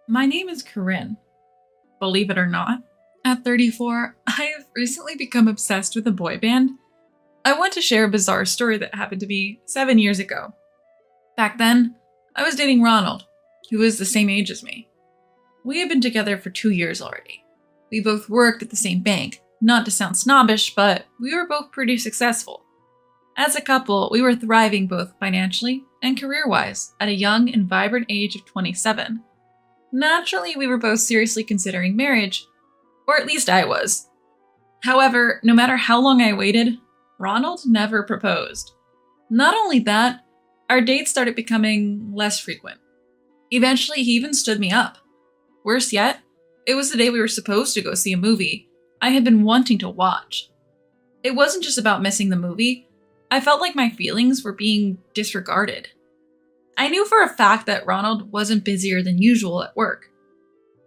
My name is Corinne. Believe it or not, at 34, I have recently become obsessed with a boy band. I want to share a bizarre story that happened to me 7 years ago. Back then, I was dating Ronald, who was the same age as me. We had been together for 2 years already. We both worked at the same bank, not to sound snobbish, but we were both pretty successful. As a couple, we were thriving both financially and career-wise at a young and vibrant age of 27. Naturally, we were both seriously considering marriage, or at least I was. However, no matter how long I waited, Ronald never proposed. Not only that, our dates started becoming less frequent. Eventually, he even stood me up. Worse yet, it was the day we were supposed to go see a movie I had been wanting to watch. It wasn't just about missing the movie. I felt like my feelings were being disregarded. I knew for a fact that Ronald wasn't busier than usual at work.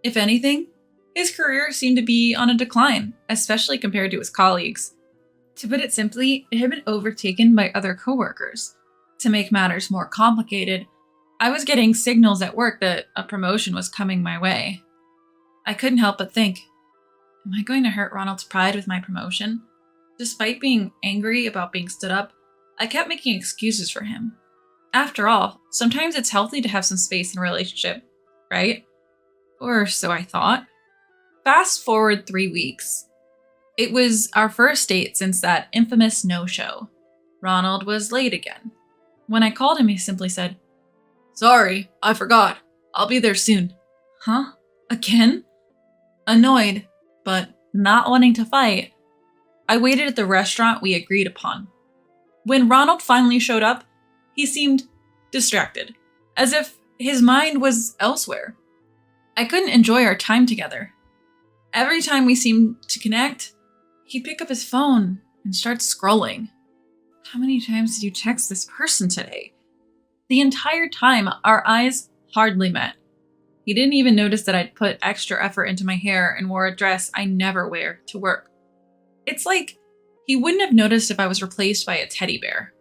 If anything, his career seemed to be on a decline, especially compared to his colleagues. To put it simply, it had been overtaken by other coworkers. To make matters more complicated, I was getting signals at work that a promotion was coming my way. I couldn't help but think, am I going to hurt Ronald's pride with my promotion? Despite being angry about being stood up, I kept making excuses for him. After all, sometimes it's healthy to have some space in a relationship, right? Or so I thought. Fast forward 3 weeks. It was our first date since that infamous no-show. Ronald was late again. When I called him, he simply said, "Sorry, I forgot. I'll be there soon." Huh? Again? Annoyed, but not wanting to fight, I waited at the restaurant we agreed upon. When Ronald finally showed up, he seemed distracted, as if his mind was elsewhere. I couldn't enjoy our time together. Every time we seemed to connect, he'd pick up his phone and start scrolling. How many times did you text this person today? The entire time, our eyes hardly met. He didn't even notice that I'd put extra effort into my hair and wore a dress I never wear to work. It's like he wouldn't have noticed if I was replaced by a teddy bear.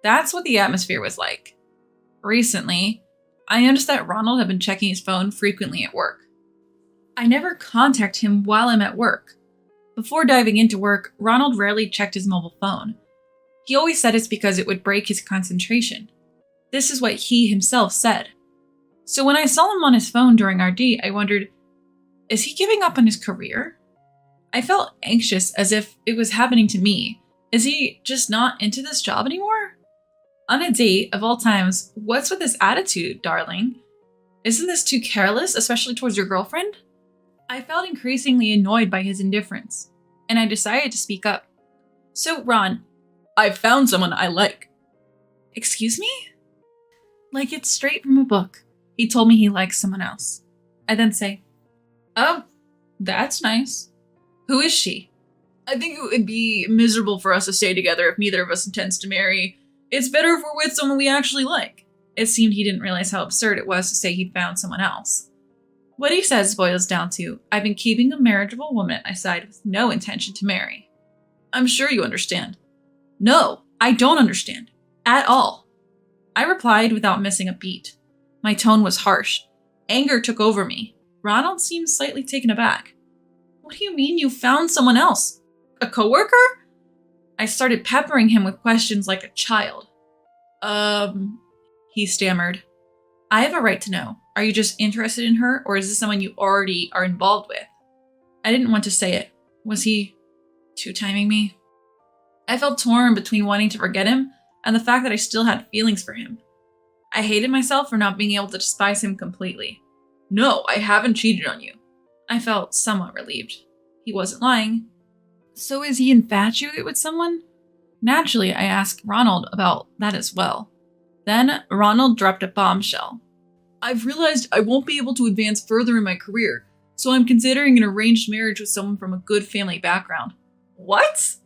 That's what the atmosphere was like. Recently, I noticed that Ronald had been checking his phone frequently at work. I never contact him while I'm at work. Before diving into work, Ronald rarely checked his mobile phone. He always said it's because it would break his concentration. This is what he himself said. So when I saw him on his phone during our date, I wondered, is he giving up on his career? I felt anxious as if it was happening to me. Is he just not into this job anymore? On a date, of all times, what's with this attitude, darling? Isn't this too careless, especially towards your girlfriend? I felt increasingly annoyed by his indifference, and I decided to speak up. So, Ron, I've found someone I like. Excuse me? Like it's straight from a book. He told me he likes someone else. I then say, "Oh, that's nice. Who is she?" "I think it would be miserable for us to stay together if neither of us intends to marry. It's better if we're with someone we actually like." It seemed he didn't realize how absurd it was to say he'd found someone else. What he says boils down to, I've been keeping a marriageable woman at my side with no intention to marry. "I'm sure you understand." "No, I don't understand. At all." I replied without missing a beat. My tone was harsh. Anger took over me. Ronald seemed slightly taken aback. "What do you mean you found someone else? A coworker?" I started peppering him with questions like a child. He stammered. "I have a right to know. Are you just interested in her, or is this someone you already are involved with?" I didn't want to say it. Was he two-timing me? I felt torn between wanting to forget him and the fact that I still had feelings for him. I hated myself for not being able to despise him completely. "No, I haven't cheated on you." I felt somewhat relieved. He wasn't lying. So is he infatuated with someone? Naturally, I asked Ronald about that as well. Then Ronald dropped a bombshell. "I've realized I won't be able to advance further in my career, so I'm considering an arranged marriage with someone from a good family background." What?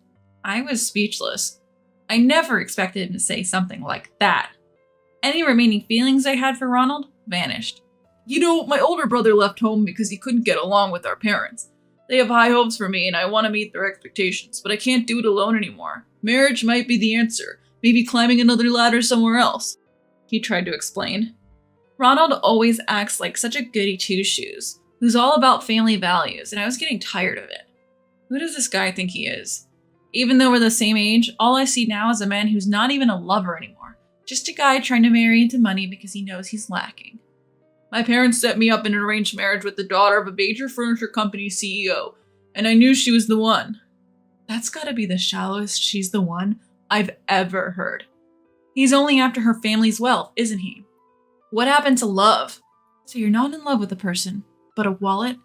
I was speechless. I never expected him to say something like that. Any remaining feelings I had for Ronald vanished. "You know, my older brother left home because he couldn't get along with our parents. They have high hopes for me and I want to meet their expectations, but I can't do it alone anymore. Marriage might be the answer, maybe climbing another ladder somewhere else," he tried to explain. Ronald always acts like such a goody two-shoes, who's all about family values, and I was getting tired of it. Who does this guy think he is? Even though we're the same age, all I see now is a man who's not even a lover anymore. Just a guy trying to marry into money because he knows he's lacking. My parents set me up in an arranged marriage with the daughter of a major furniture company CEO, and I knew she was the one. That's gotta be the shallowest "she's the one" I've ever heard. He's only after her family's wealth, isn't he? What happened to love? So you're not in love with a person, but a wallet?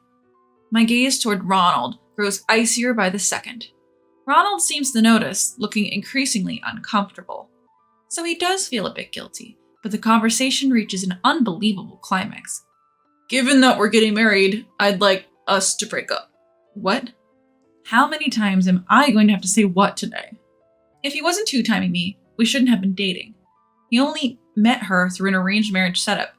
My gaze toward Ronald grows icier by the second. Ronald seems to notice, looking increasingly uncomfortable. So he does feel a bit guilty, but the conversation reaches an unbelievable climax. Given that we're getting married, I'd like us to break up. What? How many times am I going to have to say what today? If he wasn't two-timing me, we shouldn't have been dating. He only met her through an arranged marriage setup,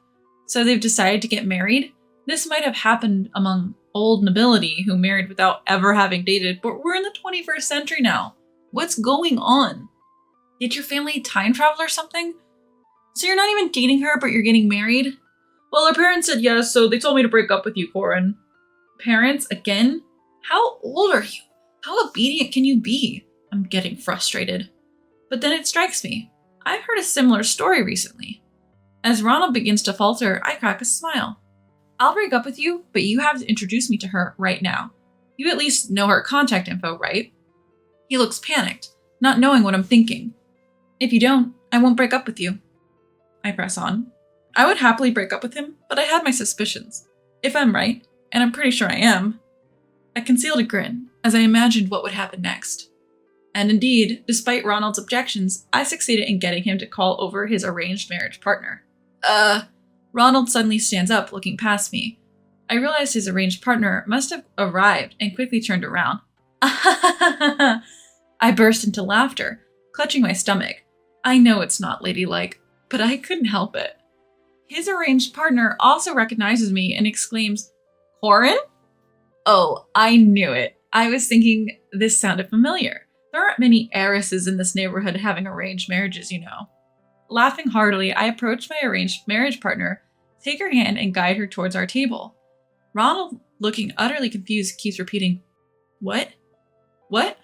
so they've decided to get married? This might have happened among old nobility who married without ever having dated, but we're in the 21st century now. What's going on? Did your family time travel or something? So you're not even dating her, but you're getting married? Well, our parents said yes, so they told me to break up with you, Corin. Parents? Again? How old are you? How obedient can you be? I'm getting frustrated. But then it strikes me. I've heard a similar story recently. As Ronald begins to falter, I crack a smile. I'll break up with you, but you have to introduce me to her right now. You at least know her contact info, right? He looks panicked, not knowing what I'm thinking. If you don't, I won't break up with you. I press on. I would happily break up with him, but I had my suspicions. If I'm right, and I'm pretty sure I am. I concealed a grin as I imagined what would happen next. And indeed, despite Ronald's objections, I succeeded in getting him to call over his arranged marriage partner. Ronald suddenly stands up, looking past me. I realized his arranged partner must have arrived and quickly turned around. I burst into laughter, clutching my stomach. I know it's not ladylike, but I couldn't help it. His arranged partner also recognizes me and exclaims, Corin? Oh, I knew it. I was thinking this sounded familiar. There aren't many heiresses in this neighborhood having arranged marriages, you know. Laughing heartily, I approach my arranged marriage partner, take her hand, and guide her towards our table. Ronald, looking utterly confused, keeps repeating, What? What?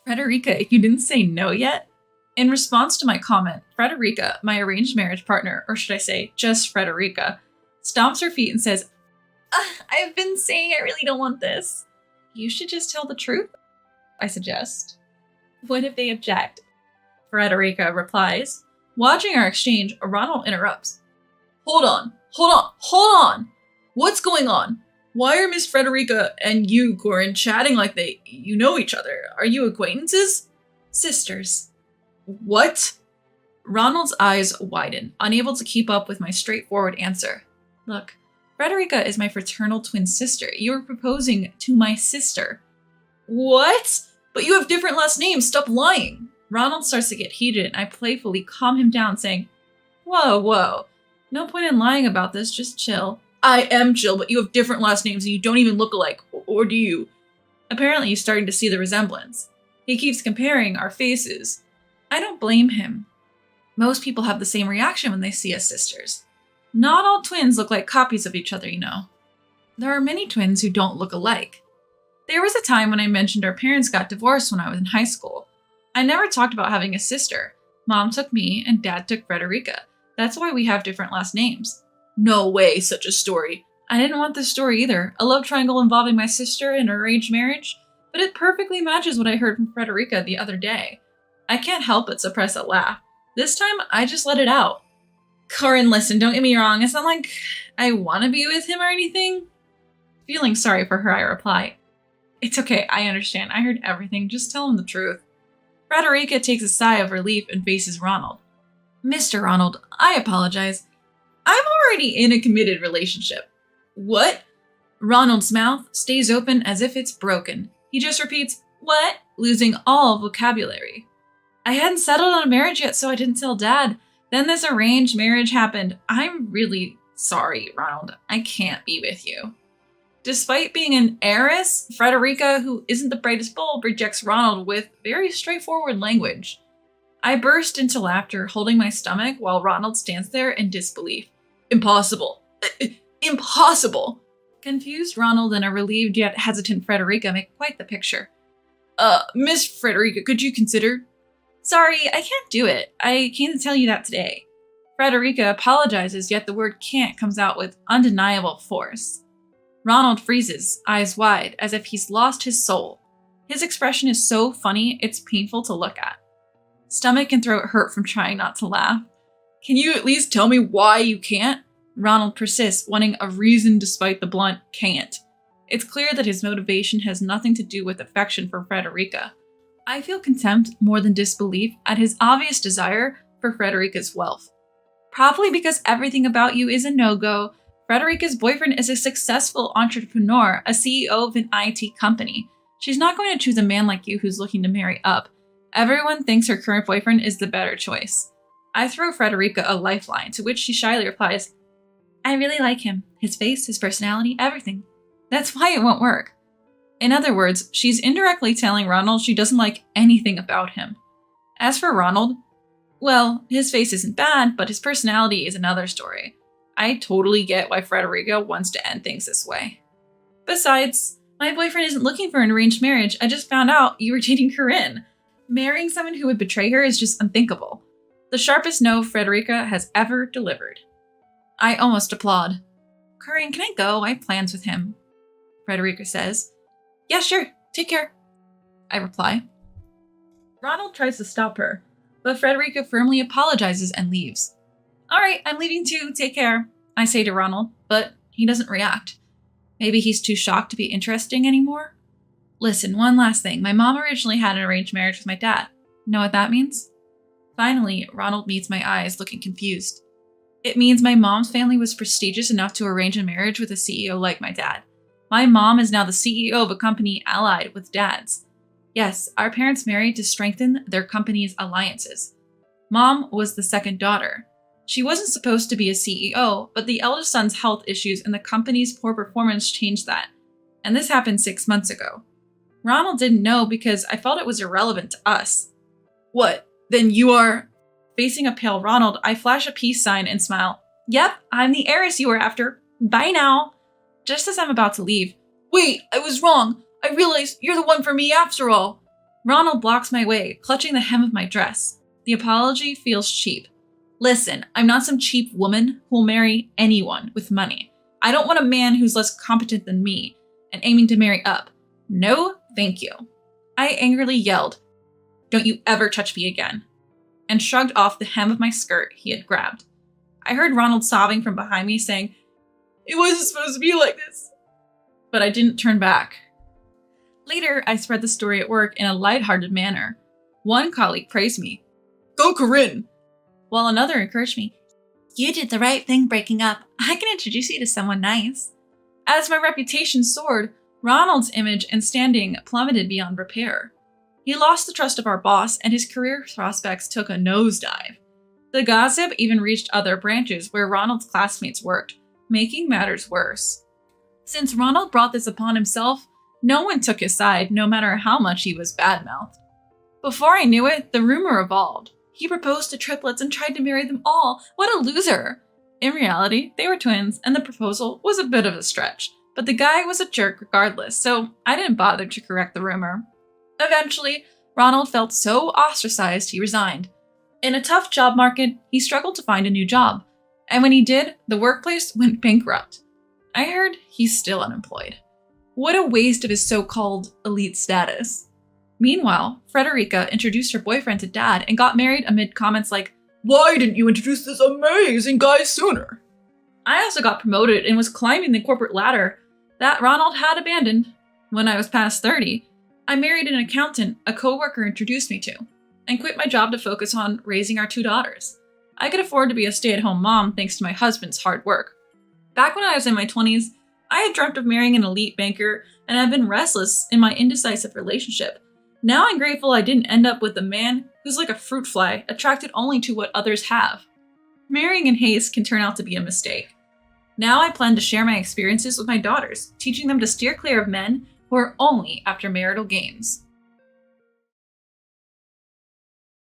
Frederica, you didn't say no yet? In response to my comment, Frederica, my arranged marriage partner, or should I say, just Frederica, stomps her feet and says, I've been saying I really don't want this. You should just tell the truth, I suggest. What if they object? Frederica replies. Watching our exchange, Ronald interrupts. Hold on. What's going on? Why are Miss Frederica and you, Corin, chatting like you know each other? Are you acquaintances? Sisters. What? Ronald's eyes widen, unable to keep up with my straightforward answer. Look, Frederica is my fraternal twin sister. You are proposing to my sister. What? But you have different last names. Stop lying. Ronald starts to get heated, and I playfully calm him down, saying, Whoa. No point in lying about this. Just chill. I am chill, but you have different last names and you don't even look alike. Or do you? Apparently, he's starting to see the resemblance. He keeps comparing our faces. I don't blame him. Most people have the same reaction when they see us sisters. Not all twins look like copies of each other, you know. There are many twins who don't look alike. There was a time when I mentioned our parents got divorced when I was in high school. I never talked about having a sister. Mom took me and Dad took Frederica. That's why we have different last names. No way, such a story. I didn't want this story either. A love triangle involving my sister and her arranged marriage. But it perfectly matches what I heard from Frederica the other day. I can't help but suppress a laugh. This time, I just let it out. Corin, listen, don't get me wrong. It's not like I want to be with him or anything. Feeling sorry for her, I reply. It's okay, I understand. I heard everything. Just tell him the truth. Frederica takes a sigh of relief and faces Ronald. Mr. Ronald, I apologize. I'm already in a committed relationship. What? Ronald's mouth stays open as if it's broken. He just repeats, what? Losing all vocabulary. I hadn't settled on a marriage yet, so I didn't tell Dad. Then this arranged marriage happened. I'm really sorry, Ronald. I can't be with you. Despite being an heiress, Frederica, who isn't the brightest bulb, rejects Ronald with very straightforward language. I burst into laughter, holding my stomach while Ronald stands there in disbelief. Impossible. Impossible. Confused Ronald and a relieved yet hesitant Frederica make quite the picture. Miss Frederica, could you consider? Sorry, I can't do it. I came to tell you that today. Frederica apologizes, yet the word can't comes out with undeniable force. Ronald freezes, eyes wide, as if he's lost his soul. His expression is so funny, it's painful to look at. Stomach and throat hurt from trying not to laugh. Can you at least tell me why you can't? Ronald persists, wanting a reason despite the blunt can't. It's clear that his motivation has nothing to do with affection for Frederica. I feel contempt more than disbelief at his obvious desire for Frederica's wealth. Probably because everything about you is a no-go, Frederica's boyfriend is a successful entrepreneur, a CEO of an IT company. She's not going to choose a man like you who's looking to marry up. Everyone thinks her current boyfriend is the better choice. I throw Frederica a lifeline, to which she shyly replies, I really like him. His face, his personality, everything. That's why it won't work. In other words, she's indirectly telling Ronald she doesn't like anything about him. As for Ronald, well, his face isn't bad, but his personality is another story. I totally get why Frederica wants to end things this way. Besides, my boyfriend isn't looking for an arranged marriage. I just found out you were dating Corinne. Marrying someone who would betray her is just unthinkable. The sharpest no Frederica has ever delivered. I almost applaud. Corinne, can I go? I have plans with him. Frederica says. Yeah, sure. Take care. I reply. Ronald tries to stop her, but Frederica firmly apologizes and leaves. All right, I'm leaving too. Take care, I say to Ronald, but he doesn't react. Maybe he's too shocked to be interesting anymore? Listen, one last thing. My mom originally had an arranged marriage with my dad. Know what that means? Finally, Ronald meets my eyes, looking confused. It means my mom's family was prestigious enough to arrange a marriage with a CEO like my dad. My mom is now the CEO of a company allied with Dad's. Yes, our parents married to strengthen their company's alliances. Mom was the second daughter. She wasn't supposed to be a CEO, but the eldest son's health issues and the company's poor performance changed that. And this happened 6 months ago. Ronald didn't know because I felt it was irrelevant to us. What? Then you are... Facing a pale Ronald, I flash a peace sign and smile. Yep, I'm the heiress you were after. Bye now. Just as I'm about to leave. Wait, I was wrong. I realized you're the one for me after all. Ronald blocks my way, clutching the hem of my dress. The apology feels cheap. Listen, I'm not some cheap woman who'll marry anyone with money. I don't want a man who's less competent than me and aiming to marry up. No, thank you. I angrily yelled, Don't you ever touch me again, and shrugged off the hem of my skirt he had grabbed. I heard Ronald sobbing from behind me saying, It wasn't supposed to be like this. But I didn't turn back. Later, I spread the story at work in a lighthearted manner. One colleague praised me. Go Corinne! While another encouraged me. You did the right thing breaking up. I can introduce you to someone nice. As my reputation soared, Ronald's image and standing plummeted beyond repair. He lost the trust of our boss, and his career prospects took a nosedive. The gossip even reached other branches where Ronald's classmates worked, making matters worse. Since Ronald brought this upon himself, no one took his side, no matter how much he was badmouthed. Before I knew it, the rumor evolved. He proposed to triplets and tried to marry them all. What a loser! In reality, they were twins, and the proposal was a bit of a stretch, but the guy was a jerk regardless, so I didn't bother to correct the rumor. Eventually, Ronald felt so ostracized he resigned. In a tough job market, he struggled to find a new job, and when he did, the workplace went bankrupt. I heard he's still unemployed. What a waste of his so-called elite status. Meanwhile, Frederica introduced her boyfriend to Dad and got married amid comments like, Why didn't you introduce this amazing guy sooner? I also got promoted and was climbing the corporate ladder that Ronald had abandoned. When I was past 30, I married an accountant a coworker introduced me to, and quit my job to focus on raising our 2 daughters. I could afford to be a stay-at-home mom thanks to my husband's hard work. Back when I was in my 20s, I had dreamt of marrying an elite banker, and I've been restless in my indecisive relationship. Now I'm grateful I didn't end up with a man who's like a fruit fly, attracted only to what others have. Marrying in haste can turn out to be a mistake. Now I plan to share my experiences with my daughters, teaching them to steer clear of men who are only after marital gains.